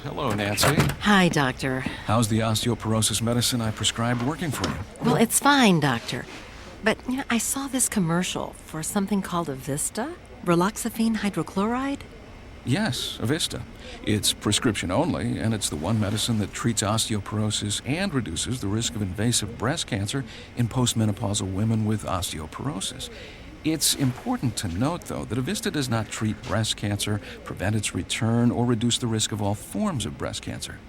Hello, Nancy. Hi, Doctor. How's the osteoporosis medicine I prescribed working for you? Well, it's fine, Doctor. But I saw this commercial for something called Avista, raloxifene hydrochloride. Yes, Avista. It's prescription only, and it's the one medicine that treats osteoporosis and reduces the risk of invasive breast cancer in postmenopausal women with osteoporosis. It's important to note, though, that Avista does not treat breast cancer, prevent its return, or reduce the risk of all forms of breast cancer.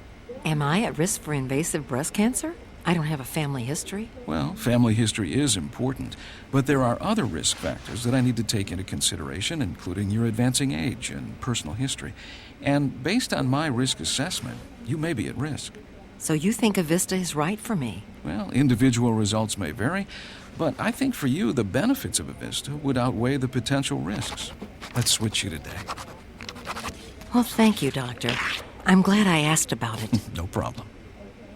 Am I at risk for invasive breast cancer? I don't have a family history. Well, family history is important, but there are other risk factors that I need to take into consideration, including your advancing age and personal history. And based on my risk assessment, you may be at risk. So you think Avista is right for me? Well, individual results may vary, but I think for you, the benefits of Avista would outweigh the potential risks. Let's switch you today. Well, thank you, Doctor. I'm glad I asked about it. No problem.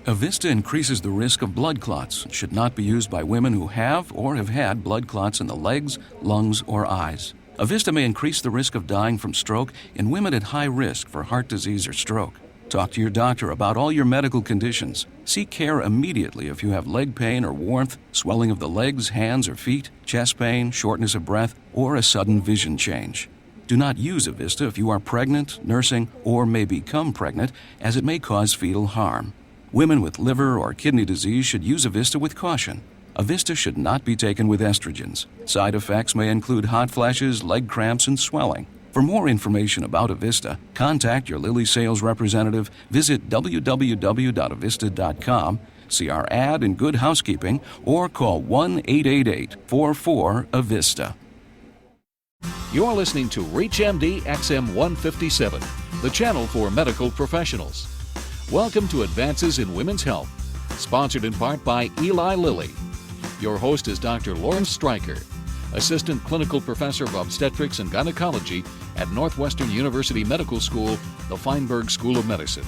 Avista increases the risk of blood clots and should not be used by women who have or have had blood clots in the legs, lungs, or eyes. Avista may increase the risk of dying from stroke in women at high risk for heart disease or stroke. Talk to your doctor about all your medical conditions. Seek care immediately if you have leg pain or warmth, swelling of the legs, hands, or feet, chest pain, shortness of breath, or a sudden vision change. Do not use Avista if you are pregnant, nursing, or may become pregnant, as it may cause fetal harm. Women with liver or kidney disease should use Avista with caution. Avista should not be taken with estrogens. Side effects may include hot flashes, leg cramps, and swelling. For more information about Avista, contact your Lilly sales representative, visit www.avista.com, see our ad in Good Housekeeping, or call 1-888-44-AVISTA. You're listening to ReachMD XM 157, the channel for medical professionals. Welcome to Advances in Women's Health, sponsored in part by Eli Lilly. Your host is Dr. Lawrence Streicher, Assistant Clinical Professor of Obstetrics and Gynecology at Northwestern University Medical School, the Feinberg School of Medicine.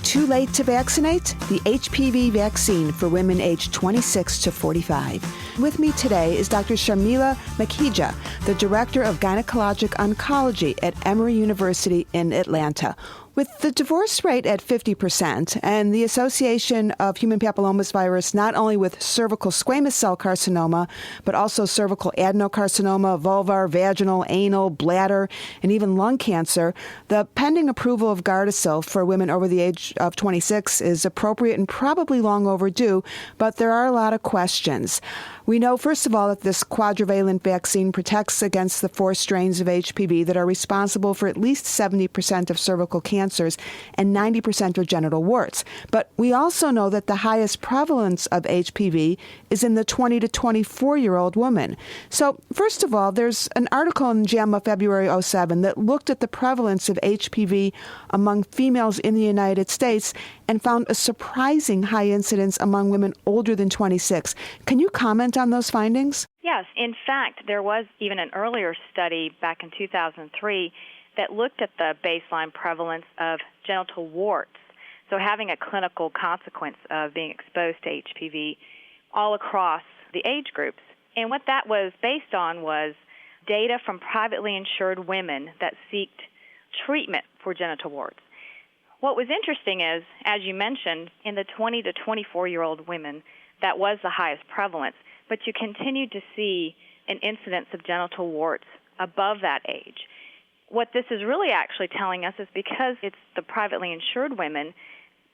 Too late to vaccinate? The HPV vaccine for women aged 26 to 45. With me today is Dr. Sharmila Makhija, the Director of Gynecologic Oncology at Emory University in Atlanta. With the divorce rate at 50% and the association of human papillomavirus not only with cervical squamous cell carcinoma, but also cervical adenocarcinoma, vulvar, vaginal, anal, bladder, and even lung cancer, the pending approval of Gardasil for women over the age of 26 is appropriate and probably long overdue, but there are a lot of questions. We know, first of all, that this quadrivalent vaccine protects against the 4 strains of HPV that are responsible for at least 70% of cervical cancers and 90% of genital warts. But we also know that the highest prevalence of HPV is in the 20 to 24-year-old woman. So, first of all, there's an article in JAMA February 07 that looked at the prevalence of HPV among females in the United States and found a surprising high incidence among women older than 26. Can you comment on those findings? Yes. In fact, there was even an earlier study back in 2003 that looked at the baseline prevalence of genital warts, so having a clinical consequence of being exposed to HPV all across the age groups. And what that was based on was data from privately insured women that seeked treatment for genital warts. What was interesting is, as you mentioned, in the 20 to 24-year-old women, that was the highest prevalence, but you continued to see an incidence of genital warts above that age. What this is really actually telling us is because it's the privately insured women,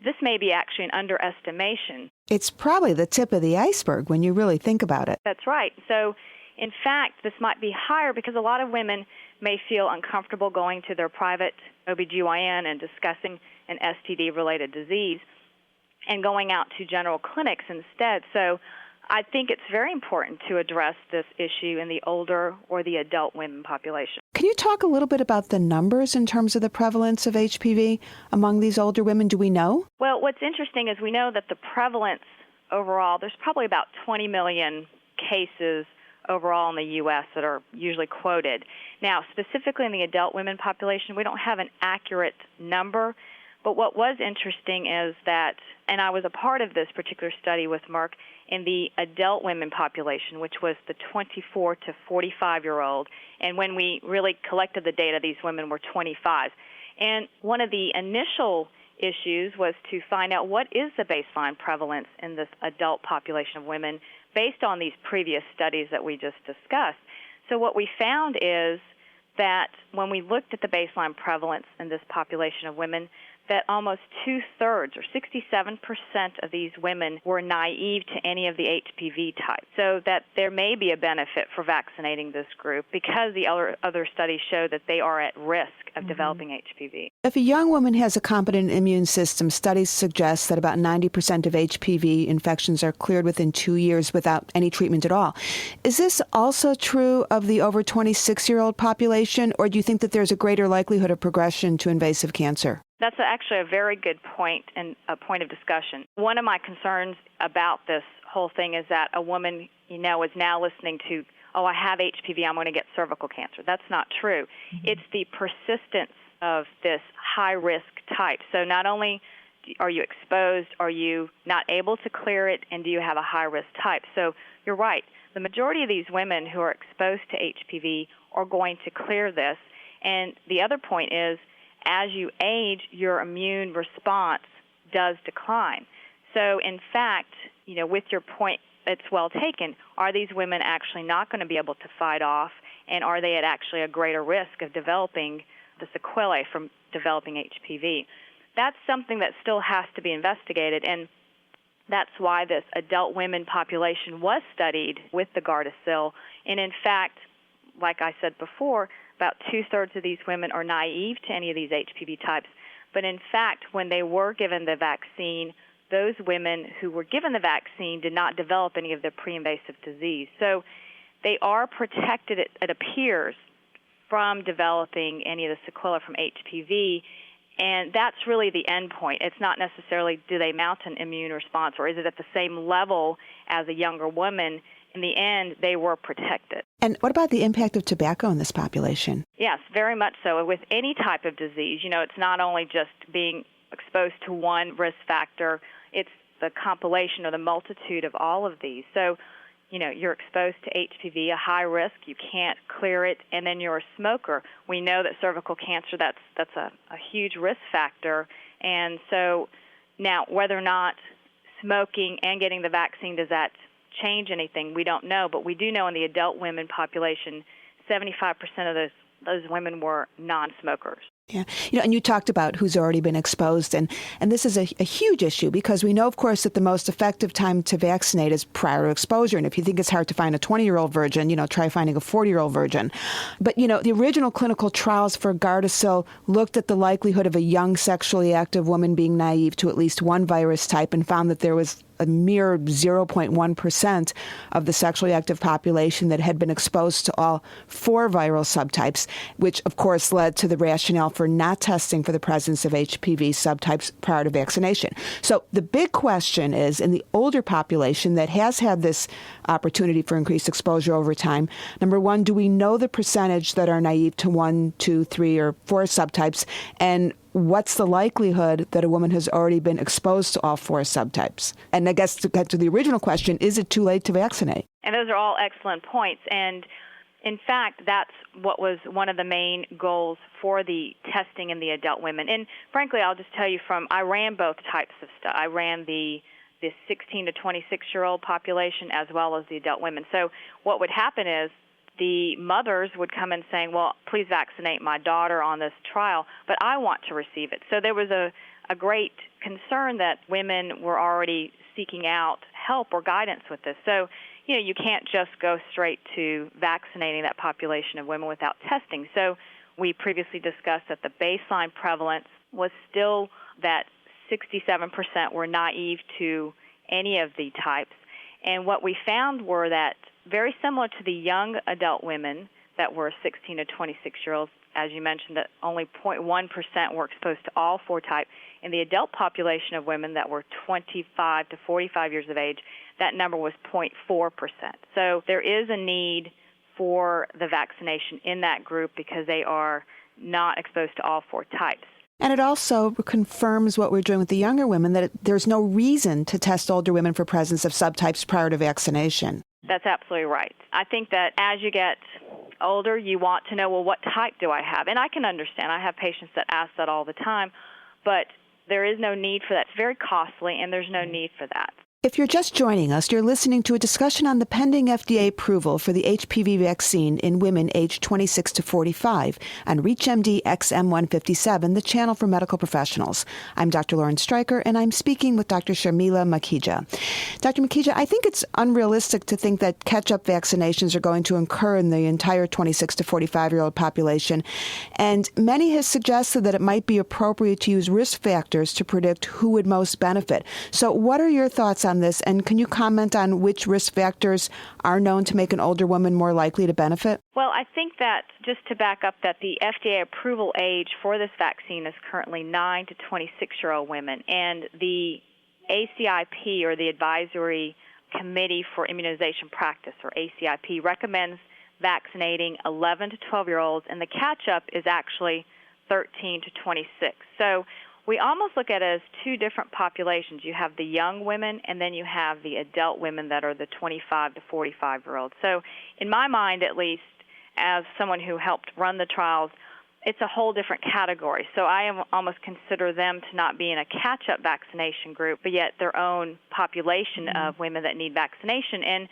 this may be actually an underestimation. It's probably the tip of the iceberg when you really think about it. That's right. So, in fact, this might be higher because a lot of women may feel uncomfortable going to their private OBGYN and discussing an STD-related disease and going out to general clinics instead. So I think it's very important to address this issue in the older or the adult women population. Can you talk a little bit about the numbers in terms of the prevalence of HPV among these older women? Do we know? Well, what's interesting is we know that the prevalence overall, there's probably about 20 million cases overall in the U.S. that are usually quoted. Now, specifically in the adult women population, we don't have an accurate number, but what was interesting is that, and I was a part of this particular study with Merck, in the adult women population, which was the 24 to 45-year-old, and when we really collected the data, these women were 25. And one of the initial issues was to find out what is the baseline prevalence in this adult population of women based on these previous studies that we just discussed. So what we found is that when we looked at the baseline prevalence in this population of women, that almost two-thirds, or 67% of these women, were naive to any of the HPV types. So that there may be a benefit for vaccinating this group because the other studies show that they are at risk of developing HPV. If a young woman has a competent immune system, studies suggest that about 90% of HPV infections are cleared within 2 years without any treatment at all. Is this also true of the over 26-year-old population, or do you think that there's a greater likelihood of progression to invasive cancer? That's actually a very good point and a point of discussion. One of my concerns about this whole thing is that a woman, is now listening to, I have HPV, I'm going to get cervical cancer. That's not true. It's the persistence of this high-risk type. So not only are you exposed, are you not able to clear it, and do you have a high-risk type? So you're right. The majority of these women who are exposed to HPV are going to clear this. And the other point is, as you age, your immune response does decline. So, in fact, with your point, it's well taken. Are these women actually not going to be able to fight off, and are they at actually a greater risk of developing the sequelae from developing HPV? That's something that still has to be investigated, and that's why this adult women population was studied with the Gardasil. And, in fact, like I said before, about two-thirds of these women are naive to any of these HPV types. But in fact, when they were given the vaccine, those women who were given the vaccine did not develop any of the pre-invasive disease. So they are protected, it appears, from developing any of the sequelae from HPV. And that's really the end point. It's not necessarily do they mount an immune response, or is it at the same level as a younger woman. In the end, they were protected. And what about the impact of tobacco in this population? Yes, very much so. With any type of disease, it's not only just being exposed to one risk factor, it's the compilation or the multitude of all of these. So, you're exposed to HPV, a high risk, you can't clear it, and then you're a smoker. We know that cervical cancer, that's a huge risk factor. And so now, whether or not smoking and getting the vaccine, does that change anything? We don't know, but we do know in the adult women population, 75% of those women were non-smokers. Yeah. And you talked about who's already been exposed, and this is a huge issue because we know, of course, that the most effective time to vaccinate is prior to exposure. And if you think it's hard to find a 20-year-old virgin, try finding a 40-year-old virgin. But, the original clinical trials for Gardasil looked at the likelihood of a young sexually active woman being naive to at least one virus type and found that there was a mere 0.1% of the sexually active population that had been exposed to all 4 viral subtypes, which, of course, led to the rationale for not testing for the presence of HPV subtypes prior to vaccination. So the big question is, in the older population that has had this opportunity for increased exposure over time, number one, do we know the percentage that are naive to 1, 2, 3, or 4 subtypes? And what's the likelihood that a woman has already been exposed to all 4 subtypes? And I guess to get to the original question, is it too late to vaccinate? And those are all excellent points. And in fact, that's what was one of the main goals for the testing in the adult women. And frankly, I'll just tell you I ran both types of stuff. I ran the 16 to 26-year-old population as well as the adult women. So what would happen is the mothers would come in saying, well, please vaccinate my daughter on this trial, but I want to receive it. So there was a great concern that women were already seeking out help or guidance with this. So, you can't just go straight to vaccinating that population of women without testing. So we previously discussed that the baseline prevalence was still that 67% were naive to any of the types. And what we found were that very similar to the young adult women that were 16 to 26-year-olds, as you mentioned, that only 0.1% were exposed to all 4 types. In the adult population of women that were 25 to 45 years of age, that number was 0.4%. So there is a need for the vaccination in that group because they are not exposed to all 4 types. And it also confirms what we're doing with the younger women, that there's no reason to test older women for presence of subtypes prior to vaccination. That's absolutely right. I think that as you get older, you want to know, well, what type do I have? And I can understand. I have patients that ask that all the time. But There is no need for that. It's very costly, and there's no need for that. If you're just joining us, you're listening to a discussion on the pending FDA approval for the HPV vaccine in women aged 26 to 45 on ReachMD XM157, the channel for medical professionals. I'm Dr. Lauren Streicher, and I'm speaking with Dr. Sharmila Makhija. Dr. Makhija, I think it's unrealistic to think that catch-up vaccinations are going to occur in the entire 26 to 45-year-old population, and many have suggested that it might be appropriate to use risk factors to predict who would most benefit. So what are your thoughts on this, and can you comment on which risk factors are known to make an older woman more likely to benefit? Well, I think that, just to back up, that the FDA approval age for this vaccine is currently 9 to 26-year-old women, and the ACIP, or the Advisory Committee for Immunization Practice, or ACIP, recommends vaccinating 11 to 12-year-olds, and the catch-up is actually 13 to 26. So we almost look at it as two different populations. You have the young women, and then you have the adult women that are the 25 to 45-year-olds. So in my mind, at least, as someone who helped run the trials, it's a whole different category. So I almost consider them to not be in a catch-up vaccination group, but yet their own population of women that need vaccination. And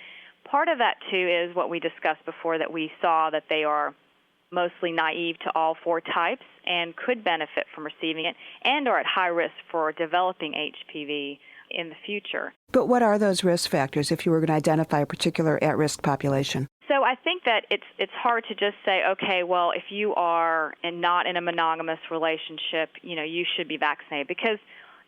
part of that, too, is what we discussed before, that we saw that they are mostly naive to all four types and could benefit from receiving it, and are at high risk for developing HPV in the future. But what are those risk factors if you were going to identify a particular at-risk population? So I think that it's hard to just say, okay, well, if you are not in a monogamous relationship, you should be vaccinated. Because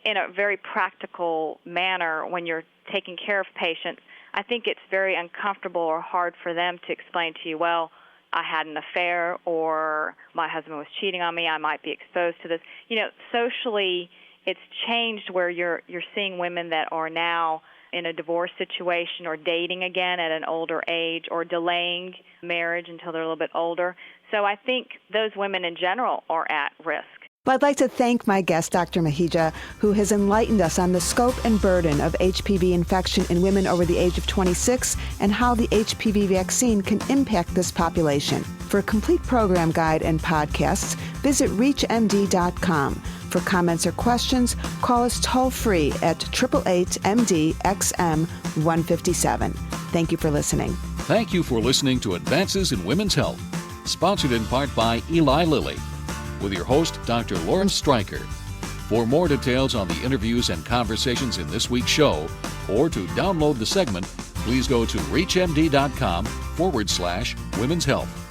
in a very practical manner, when you're taking care of patients, I think it's very uncomfortable or hard for them to explain to you, well, I had an affair, or my husband was cheating on me, I might be exposed to this. Socially, it's changed where you're seeing women that are now in a divorce situation or dating again at an older age, or delaying marriage until they're a little bit older. So I think those women in general are at risk. Well, I'd like to thank my guest, Dr. Makhija, who has enlightened us on the scope and burden of HPV infection in women over the age of 26 and how the HPV vaccine can impact this population. For a complete program guide and podcasts, visit ReachMD.com. For comments or questions, call us toll-free at 888-MD-XM157. Thank you for listening. Thank you for listening to Advances in Women's Health, sponsored in part by Eli Lilly, with your host, Dr. Lauren Streicher. For more details on the interviews and conversations in this week's show, or to download the segment, please go to reachmd.com/women's health.